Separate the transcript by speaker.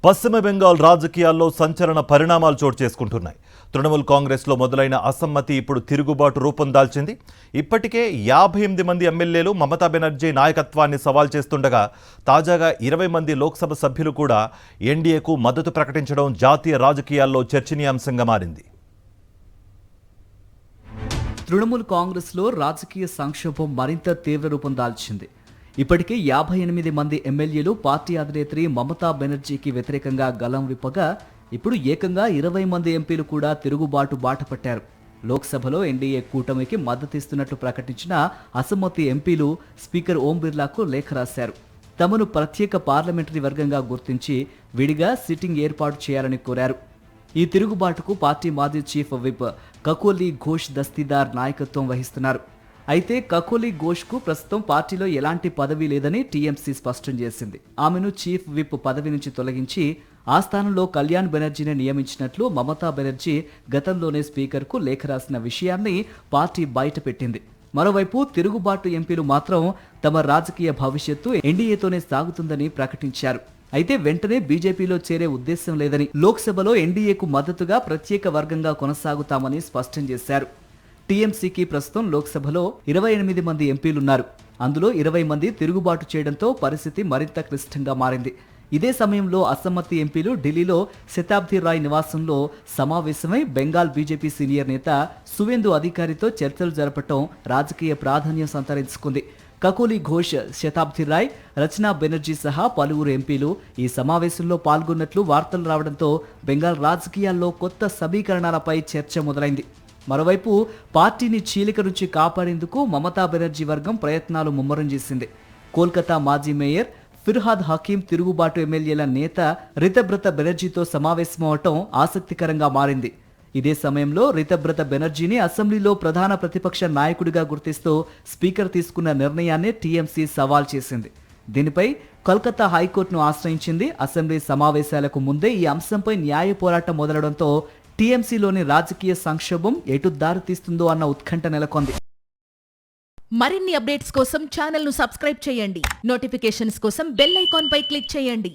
Speaker 1: పశ్చిమ బెంగాల్ రాజకీయాల్లో సంచలన పరిణామాలు చోటు చేసుకుంటున్నాయి. తృణమూల్ కాంగ్రెస్లో మొదలైన అసమ్మతి ఇప్పుడు తిరుగుబాటు రూపం దాల్చింది. ఇప్పటికే 58 మంది ఎమ్మెల్యేలు మమతా బెనర్జీ నాయకత్వాన్ని సవాల్ చేస్తుండగా తాజాగా 20 మంది లోక్సభ సభ్యులు కూడా ఎన్డీఏకు మద్దతు ప్రకటించడం జాతీయ రాజకీయాల్లో చర్చనీయాంశంగా మారింది.
Speaker 2: తృణమూల్ కాంగ్రెస్లో రాజకీయ సంక్షోభం మరింత తీవ్ర రూపం దాల్చింది. ఇప్పటికే 58 మంది ఎమ్మెల్యేలు పార్టీ అధినేత్రి మమతా బెనర్జీకి వ్యతిరేకంగా గలం విప్పగా ఇప్పుడు ఏకంగా 20 మంది ఎంపీలు కూడా తిరుగుబాటు బాట పట్టారు. లోక్సభలో ఎన్డీఏ కూటమికి మద్దతిస్తున్నట్లు ప్రకటించిన అసమ్మతి ఎంపీలు స్పీకర్ ఓం బిర్లాకు లేఖ రాశారు. తమను ప్రత్యేక పార్లమెంటరీ వర్గంగా గుర్తించి విడిగా సిట్టింగ్ ఏర్పాటు చేయాలని కోరారు. ఈ తిరుగుబాటుకు పార్టీ మాజీ చీఫ్ విప్ కకోలి ఘోష్ దస్తీదార్ నాయకత్వం వహిస్తున్నారు. అయితే కకోలి ఘోష్కు ప్రస్తుతం పార్టీలో ఎలాంటి పదవి లేదని టీఎంసీ స్పష్టం చేసింది. ఆమెను చీఫ్ విప్ పదవి నుంచి తొలగించి ఆ స్థానంలో కళ్యాణ్ బెనర్జీని నియమించినట్లు మమతా బెనర్జీ గతంలోనే స్పీకర్కు లేఖ రాసిన విషయాన్ని పార్టీ బయటపెట్టింది. మరోవైపు తిరుగుబాటు ఎంపీలు మాత్రం తమ రాజకీయ భవిష్యత్తు ఎన్డీఏతోనే సాగుతుందని ప్రకటించారు. అయితే వెంటనే బీజేపీలో చేరే ఉద్దేశం లేదని, లోక్సభలో ఎన్డీఏకు మద్దతుగా ప్రత్యేక వర్గంగా కొనసాగుతామని స్పష్టం చేశారు. టీఎంసీకి ప్రస్తుతం లోక్సభలో 28 మంది ఎంపీలున్నారు. అందులో 20 మంది తిరుగుబాటు చేయడంతో పరిస్థితి మరింత క్లిష్టంగా మారింది. ఇదే సమయంలో అసమ్మతి ఎంపీలు ఢిల్లీలో శతాబ్ది రాయ్ నివాసంలో సమావేశమై బెంగాల్ బీజేపీ సీనియర్ నేత సువేందు అధికారితో చర్చలు జరపడం రాజకీయ ప్రాధాన్యం సంతరించుకుంది. కకోలి ఘోష్, శతాబ్ది రాయ్, రచనా బెనర్జీ సహా పలువురు ఎంపీలు ఈ సమావేశంలో పాల్గొన్నట్లు వార్తలు రావడంతో బెంగాల్ రాజకీయాల్లో కొత్త సమీకరణాలపై చర్చ మొదలైంది. మరోవైపు పార్టీని చీలిక నుంచి కాపాడేందుకు మమతా బెనర్జీ వర్గం ప్రయత్నాలు ముమ్మరం చేసింది. కోల్కతా మాజీ మేయర్ ఫిర్హాద్ హకీం తిరుగుబాటు ఎమ్మెల్యేల నేత రితబ్రత బెనర్జీతో సమావేశమవటం ఆసక్తికరంగా మారింది. ఇదే సమయంలో రితబ్రత బెనర్జీని అసెంబ్లీలో ప్రధాన ప్రతిపక్ష నాయకుడిగా గుర్తిస్తూ స్పీకర్ తీసుకున్న నిర్ణయాన్ని టీఎంసీ సవాల్ చేసింది. దీనిపై కోల్కతా హైకోర్టును ఆశ్రయించింది. అసెంబ్లీ సమావేశాలకు ముందే ఈ అంశంపై న్యాయ పోరాటం మొదలవడంతో టీఎంసీలోని రాజకీయ సంక్షోభం ఎటు దారి తీస్తుందో అన్న ఉత్కంఠ నెలకొంది.
Speaker 3: మరిన్ని అప్డేట్స్ కోసం ఛానల్ ను సబ్స్క్రైబ్ చేయండి. నోటిఫికేషన్స్ కోసం బెల్ ఐకాన్ పై క్లిక్ చేయండి.